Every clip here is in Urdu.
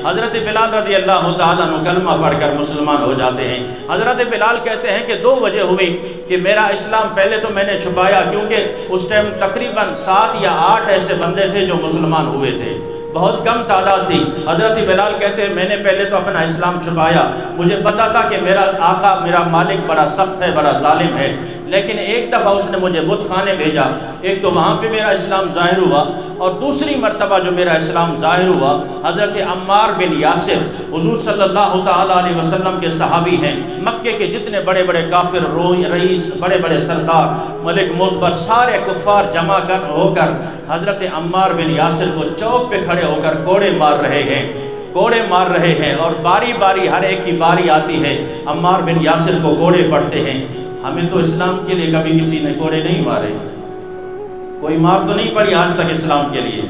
حضرت بلال رضی اللہ تعالیٰ عنہ کلمہ پڑھ کر مسلمان ہو جاتے ہیں۔ حضرت بلال کہتے ہیں کہ 2 وجہ ہوئی کہ میرا اسلام پہلے تو میں نے چھپایا، کیونکہ اس ٹائم تقریباً 7 یا 8 ایسے بندے تھے جو مسلمان ہوئے تھے، بہت کم تعداد تھی۔ حضرت بلال کہتے ہیں میں نے پہلے تو اپنا اسلام چھپایا، مجھے پتا تھا کہ میرا آقا میرا مالک بڑا سخت ہے، بڑا ظالم ہے، لیکن ایک دفعہ اس نے مجھے بت خانے بھیجا، ایک تو وہاں پہ میرا اسلام ظاہر ہوا، اور دوسری مرتبہ جو میرا اسلام ظاہر ہوا حضرت عمار بن یاسر، حضور صلی اللہ تعالیٰ علیہ وسلم کے صحابی ہیں، مکے کے جتنے بڑے بڑے کافر رئیس، بڑے بڑے سردار، ملک معتبر، سارے کفار جمع ہو کر حضرت عمار بن یاسر کو چوک پہ کھڑے ہو کر کوڑے مار رہے ہیں، اور باری باری ہر ایک کی باری آتی ہے، عمار بن یاسر کو کوڑے پڑتے ہیں۔ ہمیں تو اسلام کے لیے کبھی کسی نے کوڑے نہیں مارے، کوئی مار تو نہیں پڑی آج تک اسلام کے لیے۔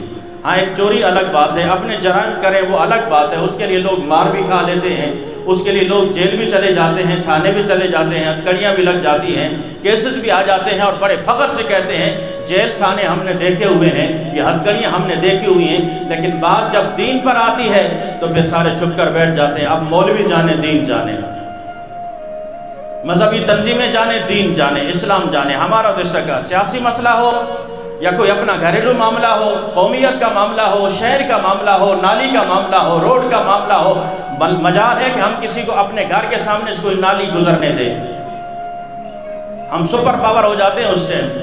ہاں ایک چوری الگ بات ہے، اپنے جرائم کریں وہ الگ بات ہے، اس کے لیے لوگ مار بھی کھا لیتے ہیں، اس کے لیے لوگ جیل بھی چلے جاتے ہیں، تھانے بھی چلے جاتے ہیں، ہتھکڑیاں بھی لگ جاتی ہیں، کیسز بھی آ جاتے ہیں، اور بڑے فخر سے کہتے ہیں جیل تھانے ہم نے دیکھے ہوئے ہیں، یہ ہتھکڑیاں ہم نے دیکھی ہوئی ہیں، لیکن بات جب دین پر آتی ہے تو پھر سارے چھپ کر بیٹھ جاتے ہیں۔ اب مولوی جانے، دین جانے، مذہبی تنظیمیں جانے، دین جانے، اسلام جانے، ہمارا تو اس کا سیاسی مسئلہ ہو یا کوئی اپنا گھریلو معاملہ ہو، قومیت کا معاملہ ہو، شہر کا معاملہ ہو، نالی کا معاملہ ہو، روڈ کا معاملہ ہو، مجال ہے کہ ہم کسی کو اپنے گھر کے سامنے سے کوئی نالی گزرنے دیں، ہم سپر پاور ہو جاتے ہیں اس ٹائم،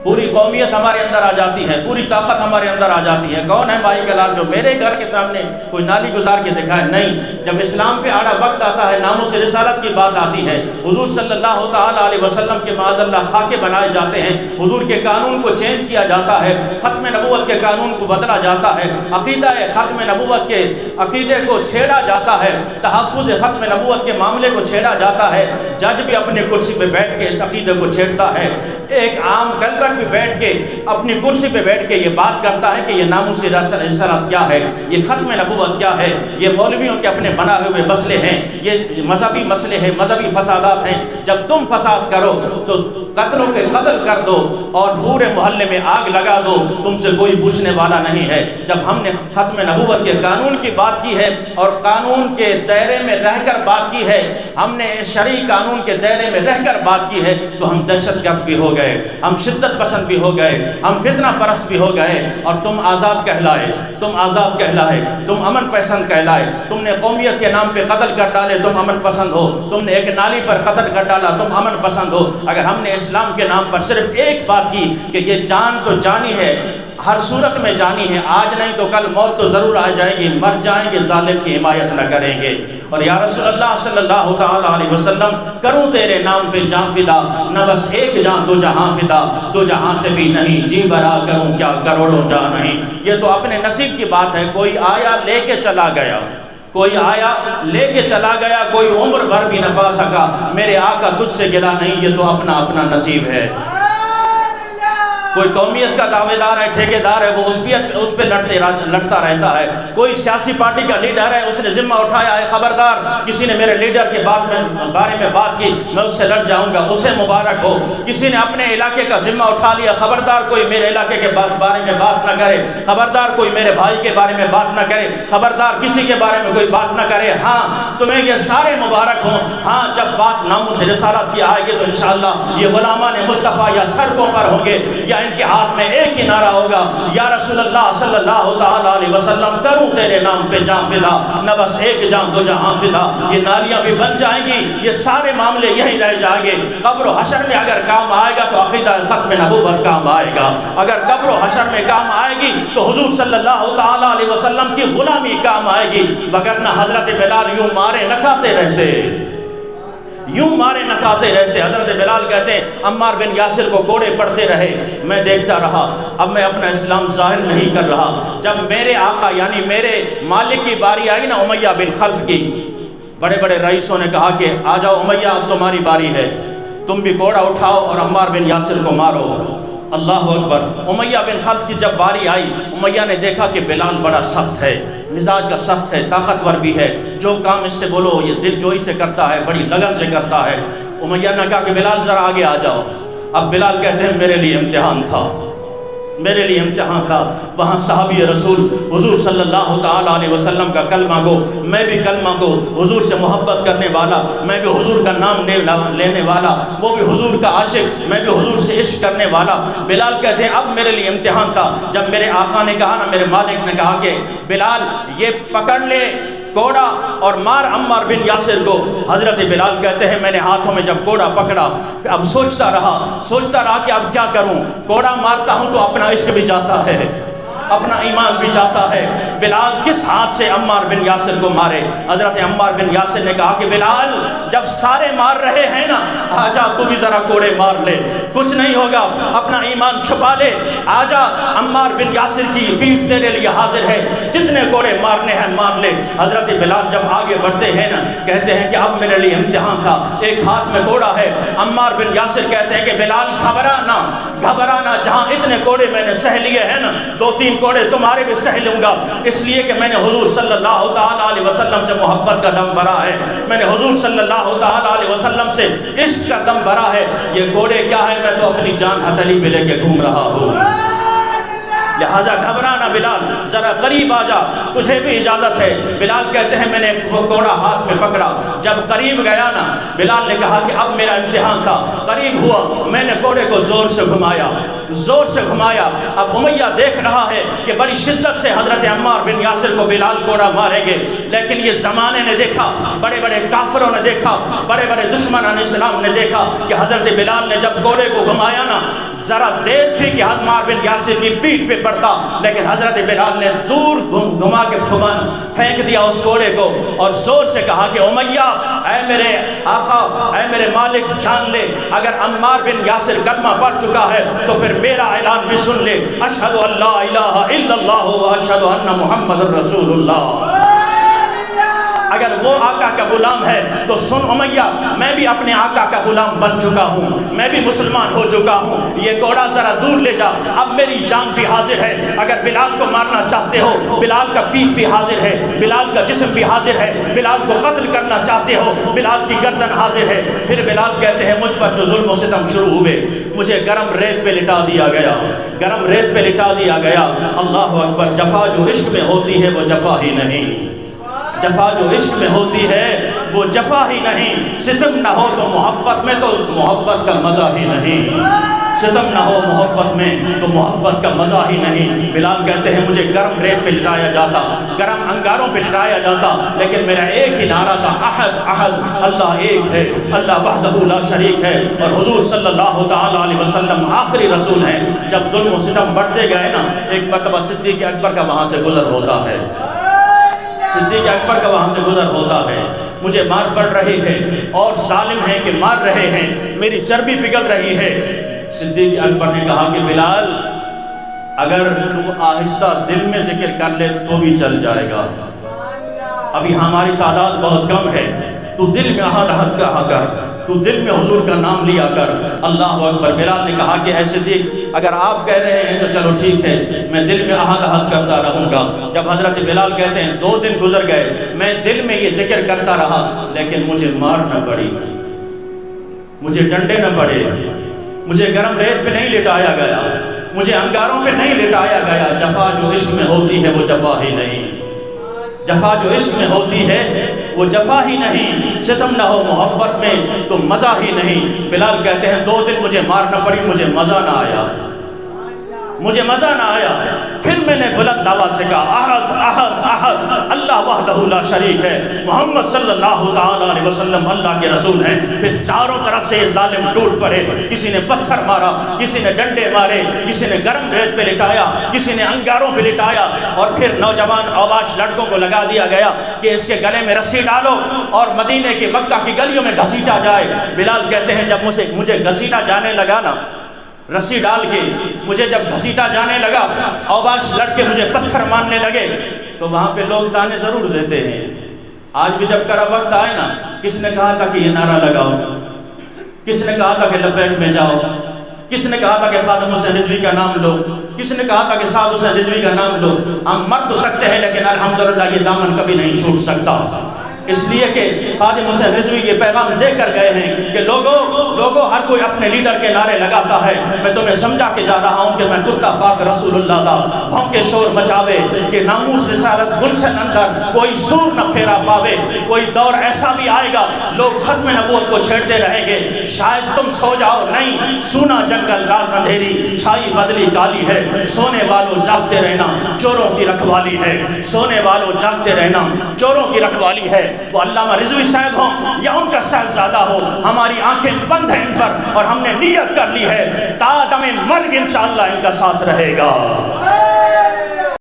پوری قومیت ہمارے اندر آ جاتی ہے، پوری طاقت ہمارے اندر آ جاتی ہے۔ کون ہے بھائی کا لال جو میرے گھر کے سامنے کوئی نالی گزار کے دکھائے؟ نہیں۔ جب اسلام پہ آڑا وقت آتا ہے، ناموس رسالت کی بات آتی ہے، حضور صلی اللہ تعالیٰ علیہ وسلم کے معاذ اللہ خاکے بنائے جاتے ہیں، حضور کے قانون کو چینج کیا جاتا ہے، ختم نبوت کے قانون کو بدلا جاتا ہے، عقیدہ ختم نبوت کے عقیدے کو چھیڑا جاتا ہے، تحفظ ختم نبوت کے معاملے کو چھیڑا جاتا ہے، جج بھی اپنے کرسی پہ بیٹھ کے اس عقیدے کو چھیڑتا ہے، ایک عام کلکٹ بھی بیٹھ کے اپنی کرسی پہ بیٹھ کے یہ بات کرتا ہے کہ یہ ناموس رسالت کیا ہے، یہ ختم نبوت کیا ہے، یہ مولویوں کے اپنے بنائے ہوئے مسئلے ہیں، یہ مذہبی مسئلے ہیں، مذہبی فسادات ہیں۔ جب تم فساد کرو تو قتلوں کے قتل کر دو اور پورے محلے میں آگ لگا دو، تم سے کوئی پوچھنے والا نہیں ہے۔ جب ہم نے ختم نبوت کے قانون کی بات کی ہے اور قانون کے دائرے میں رہ کر بات کی ہے، ہم نے شرعی قانون کے دائرے میں رہ کر بات کی ہے، تو ہم دہشت گرد بھی ہو گئے، ہم شدت پسند بھی ہو گئے، ہم فتنہ پرست بھی ہو گئے، اور تم آزاد کہلائے، تم امن پسند کہلائے، تم نے قومیت کے نام پہ قتل کر ڈالے، تم امن پسند ہو، تم نے ایک نالی پر قتل کر ڈالا، تم امن پسند ہو۔ اگر ہم نے اسلام کے نام پر صرف ایک بات کی کہ یہ جان تو جانی ہے، ہر صورت میں جانی ہے، آج نہیں تو کل موت تو ضرور آ جائے گی، مر جائیں گے، ظالم کی حمایت نہ کریں گے، اور یا رسول اللہ صلی اللہ تعالیٰ علیہ وسلم کروں تیرے نام پہ جان فدا، نہ بس ایک جان دو جہاں فدا، دو جہاں سے بھی نہیں، جی برا کروں کیا کروڑوں جان نہیں۔ یہ تو اپنے نصیب کی بات ہے، کوئی آیا لے کے چلا گیا، کوئی آیا لے کے چلا گیا، کوئی عمر بھر بھی نہ پا سکا، میرے آقا تجھ سے گلا نہیں، یہ تو اپنا اپنا نصیب ہے۔ کوئی قومیت کا دعوے دار ہے، ٹھیکیدار ہے، وہ اس پہ لڑتا رہتا ہے، کوئی سیاسی پارٹی کا لیڈر ہے، اس نے ذمہ اٹھایا ہے، خبردار کسی نے میرے لیڈر کے بارے میں بات کی میں اس سے لڑ جاؤں گا، اسے مبارک ہو۔ کسی نے اپنے علاقے کا ذمہ اٹھا لیا، خبردار کوئی میرے علاقے کے بارے میں بات نہ کرے، خبردار کوئی میرے بھائی کے بارے میں بات نہ کرے، خبردار کسی کے بارے میں کوئی بات نہ کرے۔ ہاں تمہیں یہ سارے مبارک ہوں، ہاں جب بات ناموس رسالت کی آئے گی تو انشاءاللہ یہ غلامان مصطفیٰ یا سڑکوں پر ہوں گے یا ان کے ہاتھ میں ایک ہی نعرہ ہوگا، یا رسول اللہ صلی اللہ تعالیٰ علیہ وسلم کروں تیرے نام پہ جان فدا، نہ بس ایک جان دو جہاں فدا۔ یہ نالیاں بھی بن جائیں گی، یہ سارے معاملے یہی رہ جائیں گے۔ قبر و حشر میں اگر کام آئے گا تو عقیدہ ختم نبوت کام آئے گا، اگر قبر و حشر میں کام آئے گی تو حضور صلی اللہ تعالیٰ علیہ وسلم کی غلامی کام آئے گی، وگرنہ حضرت بلال یوں مارے نکاتے رہتے، یوں مارے نکاتے رہتے۔ حضرت بلال کہتے ہیں عمار بن یاسر کو کوڑے پڑتے رہے، میں دیکھتا رہا، اب میں اپنا اسلام ظاہر نہیں کر رہا۔ جب میرے آقا یعنی میرے مالک کی باری آئی نا امیہ بن خلف کی، بڑے بڑے رئیسوں نے کہا کہ آ جاؤ امیہ اب تمہاری باری ہے، تم بھی کوڑا اٹھاؤ اور عمار بن یاسر کو مارو۔ اللہ اکبر۔ امیہ بن خلف کی جب باری آئی، امیہ نے دیکھا کہ بلال بڑا سخت ہے، مزاج کا سخت ہے، طاقتور بھی ہے، جو کام اس سے بولو یہ دل جوئی سے کرتا ہے، بڑی لگن سے کرتا ہے۔ امیہ نے کہا کہ بلال ذرا آگے آ جاؤ۔ اب بلال کہتے ہیں میرے لیے امتحان تھا، میرے لیے امتحان تھا۔ وہاں صحابی رسول حضور صلی اللہ تعالیٰ علیہ وسلم کا کلمہ گو، میں بھی کلمہ گو، حضور سے محبت کرنے والا، میں بھی حضور کا نام لینے والا، وہ بھی حضور کا عاشق، میں بھی حضور سے عشق کرنے والا۔ بلال کہتے ہیں اب میرے لیے امتحان تھا جب میرے آقا نے کہا نا، میرے مالک نے کہا کہ بلال یہ پکڑ لے کوڑا اور مار عمار بن یاسر کو۔ حضرت بلال کہتے ہیں میں نے ہاتھوں میں جب کوڑا پکڑا، اب سوچتا رہا کہ اب کیا کروں، کوڑا مارتا ہوں تو اپنا عشق بھی جاتا ہے، اپنا ایمان بھی جاتا ہے، بلال کس ہاتھ سے عمار بن یاسر کو مارے۔ حضرت عمار بن یاسر نے کہا کہ بلال جب سارے مار رہے ہیں نا، آجا تو بھی ذرا کوڑے مار لے، کچھ نہیں ہوگا، اپنا ایمان چھپا لے، آجا عمار بن یاسر کی پیٹھ تیرے لیے حاضر ہے، جتنے کوڑے مارنے ہیں مار لے۔ حضرت بلال جب آگے بڑھتے ہیں نا، کہتے ہیں کہ اب میرے لیے امتحان تھا، ایک ہاتھ میں کوڑا ہے۔ عمار بن یاسر کہتے ہیں کہ بلال گھبرانا، جہاں اتنے کوڑے میں نے سہ لیے ہیں نا، 2-3 کوڑے تمہارے بھی سہ لوں گا، اس لیے کہ میں نے حضور صلی اللہ تعالیٰ علیہ وسلم سے محبت کا دم بھرا ہے، میں نے حضور صلی اللہ تعالیٰ علیہ وسلم سے عشق کا دم بھرا ہے۔ یہ کوڑے کیا ہے، میں تو اپنی جان ہتھیلی پہ لے کے گھوم رہا ہوں، لہذا گھبرانا بلال، ذرا قریب آ جا، تجھے بھی اجازت ہے۔ بلال کہتے ہیں میں نے وہ کوڑا ہاتھ میں پکڑا، جب قریب گیا نا، بلال نے کہا کہ اب میرا امتحان تھا، قریب ہوا، میں نے کوڑے کو زور سے گھمایا۔ اب امیہ دیکھ رہا ہے کہ بڑی شدت سے حضرت عمار بن یاسر کو بلال کوڑا ماریں گے، لیکن یہ زمانے نے دیکھا، بڑے بڑے کافروں نے دیکھا، بڑے بڑے دشمنان اسلام نے دیکھا کہ حضرت بلال نے جب کوڑے کو گھمایا نا، ذرا دیر تھی کہ عمار بن یاسر کی پیٹھ پہ پڑتا، لیکن حضرت بلال نے دور گھما کے پھینک دیا اس کوڑے کو اور زور سے کہا کہ امیہ، اے میرے آقا، اے میرے مالک، جان لے اگر عمار بن یاسر کلمہ پڑھ چکا ہے تو پھر میرا اعلان بھی سن لے، اشہد ان لا الہ الا اللہ و اشہد ان محمد رسول اللہ۔ اگر وہ آقا کا غلام ہے تو سن امیہ، میں بھی اپنے آقا کا غلام بن چکا ہوں، میں بھی مسلمان ہو چکا ہوں، یہ کوڑا ذرا دور لے جا، اب میری جان بھی حاضر ہے، اگر بلال کو مارنا چاہتے ہو، بلال کا پیٹھ بھی حاضر ہے، بلال کا جسم بھی حاضر ہے، بلال کو قتل کرنا چاہتے ہو، بلال کی گردن حاضر ہے۔ پھر بلال کہتے ہیں مجھ پر جو ظلم و ستم شروع ہوئے، مجھے گرم ریت پہ لٹا دیا گیا، اللہ اکبر۔ جفا جو عشق میں ہوتی ہے وہ جفا ہی نہیں، جفا جو عشق میں ہوتی ہے وہ جفا ہی نہیں، ستم نہ ہو تو محبت میں تو محبت کا مزہ ہی نہیں، ستم نہ ہو محبت میں تو محبت کا مزہ ہی نہیں۔ بلال کہتے ہیں مجھے گرم ریت پہ لٹایا جاتا، گرم انگاروں پہ لٹایا جاتا، لیکن میرا ایک ہی نعرہ تھا، احد احد، اللہ ایک ہے، اللہ وحدہ لا شریک ہے، اور حضور صلی اللہ تعالیٰ علیہ وسلم آخری رسول ہیں۔ جب ظلم و ستم بڑھتے گئے نا، ایک مرتبہ صدیق اکبر کا وہاں سے گزر ہوتا ہے، صدیق اکبر کا وہاں سے گزر ہوتا ہے، مجھے مار پڑ رہی ہے اور ظالم ہیں کہ مار رہے ہیں، میری چربی پگھل رہی ہے۔ صدیق اکبر نے کہا کہ بلال اگر تم آہستہ دل میں ذکر کر لے تو بھی چل جائے گا، ابھی ہماری تعداد بہت کم ہے، تو دل میں احد احد کہا کر، تو دل میں حضور کا نام لیا کر، اللہ اکبر۔ بلال نے کہا کہ اے صدیق اگر آپ کہہ رہے ہیں تو چلو ٹھیک ہے، میں دل میں احد احد کرتا رہوں گا۔ جب حضرت بلال کہتے ہیں 2 دن گزر گئے، میں دل میں یہ ذکر کرتا رہا، لیکن مجھے مار نہ پڑی، مجھے ڈنڈے نہ پڑے، مجھے گرم ریت پہ نہیں لٹایا گیا، مجھے انگاروں پہ نہیں لٹایا گیا۔ جفا جو عشق میں ہوتی ہے وہ جفا ہی نہیں، جفا جو عشق میں ہوتی ہے وہ جفا ہی نہیں، ستم نہ ہو محبت میں تو مزہ ہی نہیں۔ بلال کہتے ہیں 2 دن مجھے مار نہ پڑی، مجھے مزہ نہ آیا، پھر میں نے بلند آواز سے کہا احد احد احد، اللہ وحدہ لا شریک ہے، محمد صلی اللہ تعالیٰ علیہ وسلم اللہ کے رسول ہیں۔ پھر چاروں طرف سے یہ ظالم ٹوٹ پڑے، کسی نے پتھر مارا، کسی نے ڈنڈے مارے، کسی نے گرم ریت پہ لٹایا، کسی نے انگاروں پہ لٹایا، اور پھر نوجوان اوباش لڑکوں کو لگا دیا گیا کہ اس کے گلے میں رسی ڈالو اور مدینے کی مکہ کی گلیوں میں گھسیٹا جائے۔ بلال کہتے ہیں جب مجھے گھسیٹا جانے لگا نا، رسی ڈال کے مجھے جب گھسیٹا جانے لگا، اوباش لڑکے مجھے پتھر مارنے لگے، تو وہاں پہ لوگ تانے ضرور دیتے ہیں۔ آج بھی جب کرا وقت آئے نا، کس نے کہا تھا کہ یہ نعرہ لگاؤ، کس نے کہا تھا کہ لبیک میں جاؤ، کس نے کہا تھا کہ خادم حسین رضوی کا نام لو، کس نے کہا تھا کہ سعد حسین رضوی کا نام لو۔ ہم مر تو سکتے ہیں لیکن الحمدللہ یہ دامن کبھی نہیں چھوٹ سکتا، اس لیے کہ خادم حسین رضوی یہ پیغام دے کر گئے ہیں کہ لوگوں ہر کوئی اپنے لیڈر کے نعرے لگاتا ہے، میں تمہیں سمجھا کے جا رہا ہوں کہ میں کتا پاک رسول اللہ دا بھونکے شور مچاوے کہ ناموس رسالت گلشن اندر کوئی سور نہ پھیرا پاوے۔ کوئی دور ایسا بھی آئے گا لوگ ختم نبوت کو چھیڑتے رہیں گے، شاید تم سو جاؤ، نہیں، سونا جنگل رات اندھیری چھائی بدلی کالی ہے، سونے والوں جاگتے رہنا چوروں کی رکھوالی ہے، سونے والوں جاگتے رہنا چوروں کی رکھوالی ہے۔ وہ علامہ رضوی صاحب ہوں یا ان کا صاحبزادہ ہو، ہماری آنکھیں بند ہیں ان پر اور ہم نے نیت کر لی ہے تا دم مرگ انشاءاللہ ان کا ساتھ رہے گا۔